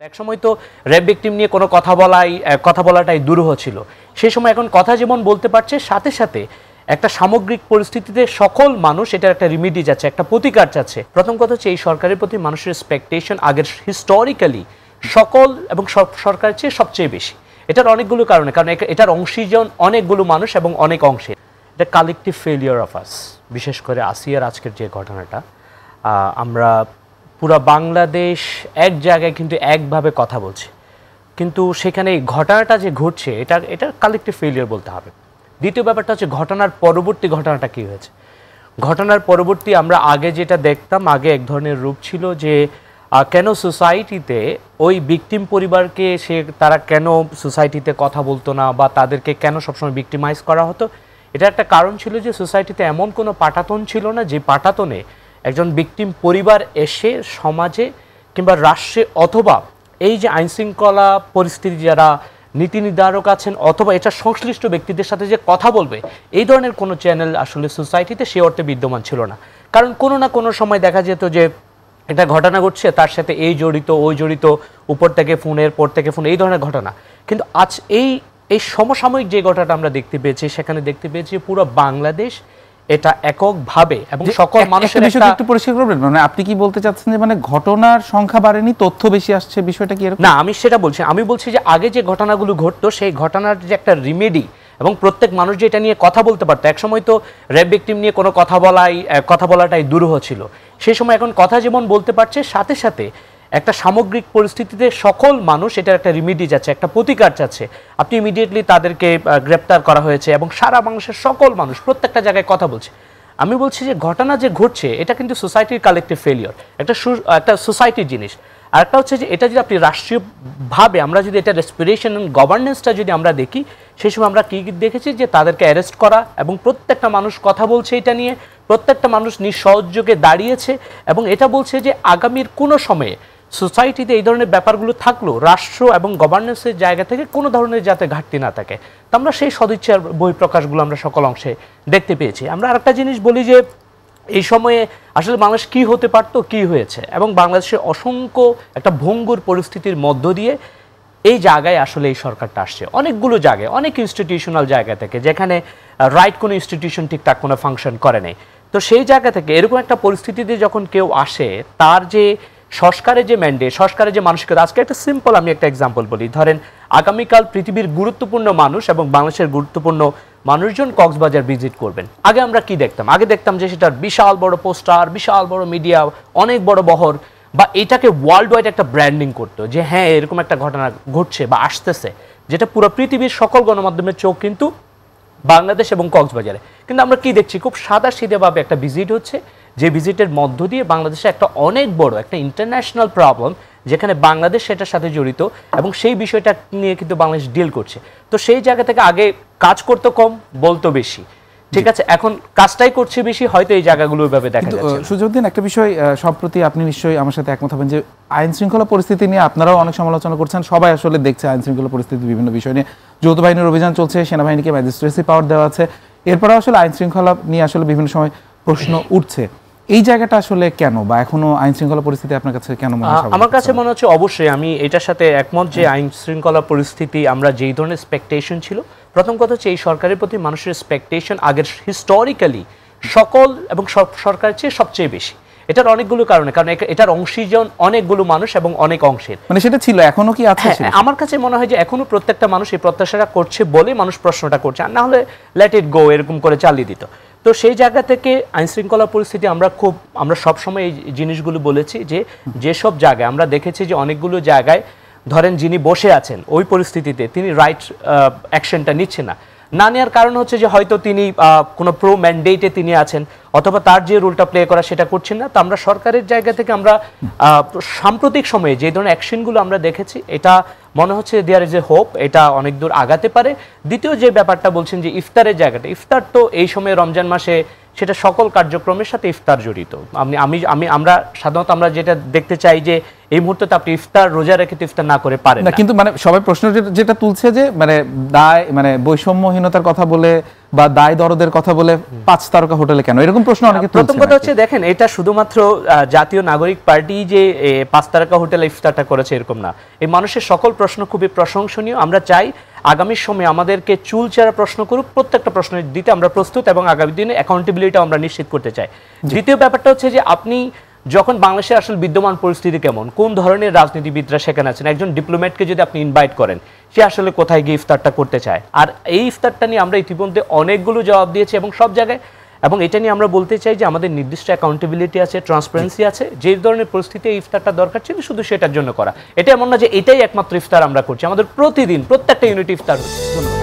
একসময় তো rape victim নিয়ে কোনো কথা বলাটাই দুরূহ ছিল। সেই সময় এখন কথা যেমন বলতে পারছে, সাথে সাথে একটা সামগ্রিক পরিস্থিতিতে সকল মানুষ এটার একটা রিমিডি যাচ্ছে, একটা প্রতিকার চাচ্ছে। প্রথম কথা হচ্ছে এই সরকারের প্রতি মানুষের এক্সপেকটেশন আগের হিস্টোরিক্যালি সকল এবং সব সরকারের চেয়ে সবচেয়ে বেশি। এটার অনেকগুলো কারণে, কারণ এটার অংশীজন অনেকগুলো মানুষ এবং অনেক অংশে। এটা কালেকটিভ ফেলিওর অফ আস। বিশেষ করে আসিয়ার আজকের যে ঘটনাটা, আমরা পুরো বাংলাদেশ এক জায়গায় কিন্তু একভাবে কথা বলছে, কিন্তু সেখানে এই ঘটনাটা যে ঘটছে এটা কালেকটিভ ফেলিওর বলতে হবে। দ্বিতীয় ব্যাপারটা হচ্ছে ঘটনার পরবর্তী ঘটনাটা কী হয়েছে। ঘটনার পরবর্তী আমরা আগে যেটা দেখতাম, আগে এক ধরনের রূপ ছিল যে কেন সোসাইটিতে ওই ভিকটিম পরিবারকে তারা কেন সোসাইটিতে কথা বলতো না বা তাদেরকে কেন সবসময় ভিকটিমাইজ করা হতো। এটা একটা কারণ ছিল যে সোসাইটিতে এমন কোনো পাটাতন ছিল না যে পাটাতনে একজন ভিকটিম পরিবার এসে সমাজে কিংবা রাষ্ট্রে অথবা এই যে আইনশৃঙ্খলা পরিস্থিতি যারা নীতি নির্ধারক আছেন অথবা এটা সংশ্লিষ্ট ব্যক্তিদের সাথে যে কথা বলবে, এই ধরনের কোনো চ্যানেল আসলে সোসাইটিতে সে অর্থে বিদ্যমান ছিল না। কারণ কোনো না কোনো সময় দেখা যেত যে একটা ঘটনা ঘটছে, তার সাথে এই জড়িত ওই জড়িত, উপর থেকে ফোনের পর থেকে ফোন, এই ধরনের ঘটনা। কিন্তু আজ এই সমসাময়িক যে ঘটনাটা আমরা দেখতে পেয়েছি, সেখানে দেখতে পেয়েছি পুরো বাংলাদেশ এটা এককভাবে এবং সকল মানুষের একটু পরিষ্কার করবেন, মানে আপনি কি বলতে চাচ্ছেন যে মানে ঘটনার সংখ্যা বাড়েনি, তথ্য বেশি আসছে, বিষয়টা কি এরকম? না, আমি সেটা বলছি। আমি বলছি যে আগে যে ঘটনাগুলো ঘটতো সেই ঘটনার যে একটা রিমেডি এবং প্রত্যেক মানুষ যে এটা নিয়ে কথা বলতে পারতো। একসময় তো রেপ ভিকটিম নিয়ে কোনো কথা বলাটাই দুরূহ ছিল। সেই সময় এখন কথা যেমন বলতে পারছে, সাথে সাথে একটা সামগ্রিক পরিস্থিতিতে সকল মানুষ এটার একটা রিমিডি যাচ্ছে, একটা প্রতিকার চাচ্ছে। আপনি ইমিডিয়েটলি তাদেরকে গ্রেপ্তার করা হয়েছে এবং সারা বাংলাদেশের সকল মানুষ প্রত্যেকটা জায়গায় কথা বলছে। আমি বলছি যে ঘটনা যে ঘটছে এটা কিন্তু সোসাইটির কালেকটিভ ফেলিওর, একটা সোসাইটির জিনিস। আর একটা হচ্ছে যে এটা যদি আপনি রাষ্ট্রীয়ভাবে আমরা যদি এটা রেসপিরেশন এবং গভর্নেন্সটা যদি আমরা দেখি, সেই সময় আমরা কী দেখেছি যে তাদেরকে অ্যারেস্ট করা এবং প্রত্যেকটা মানুষ কথা বলছে এটা নিয়ে, প্রত্যেকটা মানুষ নিঃসহযোগে দাঁড়িয়েছে এবং এটা বলছে যে আগামীর কোনো সময়ে সোসাইটিতে এই ধরনের ব্যাপারগুলো থাকলেও রাষ্ট্র এবং গভর্নেন্সের জায়গা থেকে কোনো ধরনের যাতে ঘাটতি না থাকে। তো আমরা সেই সদিচ্ছার বহিঃপ্রকাশগুলো আমরা সকল অংশে দেখতে পেয়েছি। আমরা আরেকটা জিনিস বলি যে এই সময়ে আসলে বাংলাদেশ কী হতে পারতো, কী হয়েছে, এবং বাংলাদেশের অসংখ্য একটা ভঙ্গুর পরিস্থিতির মধ্য দিয়ে এই জায়গায় আসলে এই সরকারটা আসছে। অনেকগুলো জায়গায়, অনেক ইনস্টিটিউশনাল জায়গা থেকে, যেখানে রাইট কোনো ইনস্টিটিউশন ঠিকঠাক কোনো ফাংশন করে নেই। তো সেই জায়গা থেকে এরকম একটা পরিস্থিতিতে যখন কেউ আসে, তার যে সংস্কারের যে ম্যান্ডেট, সংস্কারের যে মানসিকতা, আজকে একটা সিম্পল আমি একটা এক্সাম্পল বলি। ধরেন আগামীকাল পৃথিবীর গুরুত্বপূর্ণ মানুষ এবং বাংলাদেশের গুরুত্বপূর্ণ মানুষজন কক্সবাজার ভিজিট করবেন। আগে আমরা কি দেখতাম? আগে দেখতাম যে সেটার বিশাল বড় পোস্টার, বিশাল বড় মিডিয়া, অনেক বড় বহর, বা এটাকে ওয়ার্ল্ড ওয়াইড একটা ব্র্যান্ডিং করতো যে হ্যাঁ এরকম একটা ঘটনা ঘটছে বা আসতেছে, যেটা পুরো পৃথিবীর সকল গণমাধ্যমের চোখ কিন্তু বাংলাদেশ এবং কক্সবাজারে। কিন্তু আমরা কি দেখছি? খুব সাদাসিধেভাবে একটা ভিজিট হচ্ছে, যে ভিজিটের মধ্য দিয়ে বাংলাদেশে একটা অনেক বড় একটা ইন্টারন্যাশনাল প্রবলেম, যেখানে বাংলাদেশ সেটার সাথে জড়িত এবং সেই বিষয়টা নিয়ে কিন্তু বাংলাদেশ ডিল করছে। তো সেই জায়গা থেকে আগে কাজ করতে কম, বলতো বেশি, ঠিক আছে, এখন কাজটাই করছে বেশি, হয়তো এই জায়গাগুলো ওইভাবে দেখা যাচ্ছে। সুযোগদিন, একটা বিষয় সম্প্রতি আপনি নিশ্চয়ই আমার সাথে একমত হবেন যে আইন শৃঙ্খলা পরিস্থিতি নিয়ে আপনারাও অনেক সমালোচনা করছেন, সবাই আসলে দেখছে আইন শৃঙ্খলা পরিস্থিতি বিভিন্ন বিষয় নিয়ে। যৌথ বাহিনীর অভিযান চলছে, সেনাবাহিনীকে ম্যাজিস্ট্রেসি পাওয়ার দেওয়া আছে, এরপরেও আসলে আইন শৃঙ্খলা নিয়ে আসলে বিভিন্ন সময় প্রশ্ন উঠছে। এই জায়গাটা আসলে কেন, বা এখনো আইন শৃঙ্খলা পরিস্থিতি আপনার কাছে কেন মনে হয়? আমার কাছে মনে হচ্ছে অবশ্যই আমি এটার সাথে একমত যে আইন শৃঙ্খলা পরিস্থিতি আমরা যেই ধরনের এক্সপেকটেশন ছিল, প্রথম কথা হচ্ছে এই সরকারের প্রতি মানুষের এক্সপেকটেশন আগের হিস্টোরিক্যালি সকল এবং সব সরকারের চেয়ে সবচেয়ে বেশি। এটার অনেকগুলো কারণে, কারণ এটার অংশীজন অনেকগুলো মানুষ এবং অনেক অংশের, মানে সেটা ছিল, এখনো কি আছে? আমার কাছে মনে হয় যে এখনো প্রত্যেকটা মানুষ এই প্রত্যাশাটা করছে বলে মানুষ প্রশ্নটা করছে, আর না হলে লেট ইট গো এরকম করে চালিয়ে দিত। তো সেই জায়গা থেকে আইন শৃঙ্খলা পরিস্থিতি আমরা সবসময় এই জিনিসগুলো বলেছি যে যেসব জায়গায় আমরা দেখেছি যে অনেকগুলো জায়গায় ধরেন যিনি বসে আছেন ওই পরিস্থিতিতে তিনি রাইট অ্যাকশনটা নিচ্ছে না নেওয়ার কারণ হচ্ছে যে হয়তো তিনি কোনো প্রো ম্যান্ডেটে তিনি আছেন, অথবা তার যে রোলটা প্লে করা সেটা করছেন না। তো আমরা সরকারের জায়গা থেকে আমরা সাম্প্রতিক সময়ে যে ধরনের অ্যাকশনগুলো আমরা দেখেছি, এটা মনে হচ্ছে দেয়ার ইজ এ হোপ, এটা অনেক দূর আগাতে পারে। দ্বিতীয় যে ব্যাপারটা বলছেন যে ইফতারের জায়গাটা, ইফতার তো এই সময় রমজান মাসে সেটা সকল কার্যক্রমের সাথে ইফতার জড়িত। আমরা সাধারণত আমরা যেটা দেখতে চাই যে এই মুহূর্তে তো আপনি ইফতার রোজা রেখে তো ইফতার না করে পারেন না না। কিন্তু মানে সবাই প্রশ্ন যেটা তুলছে যে মানে দায় মানে বৈষম্যহীনতার কথা বলে বা দায় দরদের কথা বলে 5 তারকা হোটেলে কেন এরকম প্রশ্ন অনেকে তুলছে। প্রথম কথা হচ্ছে দেখেন এটা শুধুমাত্র জাতীয় নাগরিক পার্টি যে 5 তারকা হোটেলে ইফতারটা করেছে এরকম না। এই মানুষের সকল প্রশ্ন খুবই প্রশংসনীয়। আমরা চাই আগামী সময়ে আমাদেরকে চুলচেরা প্রশ্ন করুক, প্রত্যেকটা প্রশ্ন দিতে আমরা প্রস্তুত এবং আগামী দিনে অ্যাকাউন্টেবিলিটি আমরা নিশ্চিত করতে চাই। দ্বিতীয় ব্যাপারটা হচ্ছে যে আপনি যখন বাংলাদেশের আসলে বিদ্যমান পরিস্থিতি কেমন, কোন ধরনের রাজনীতিবিদরা সেখানে আছেন, একজন ডিপ্লোম্যাটকে যদি আপনি ইনভাইট করেন সে আসলে কোথায় গিয়ে ইফতারটা করতে চায়। আর এই ইফতারটা নিয়ে আমরা ইতিমধ্যে অনেকগুলো জবাব দিয়েছি এবং সব জায়গায়, এবং এটা নিয়ে আমরা বলতে চাই যে আমাদের নির্দিষ্ট অ্যাকাউন্টেবিলিটি আছে, ট্রান্সপারেন্সি আছে। যে ধরনের পরিস্থিতি এই ইফতারটা দরকার ছিল শুধু সেটার জন্য করা। এটা এমন না যে এটাই একমাত্র ইফতার আমরা করছি, আমাদের প্রতিদিন প্রত্যেকটা ইউনিট ইফতার হচ্ছে। ধন্যবাদ।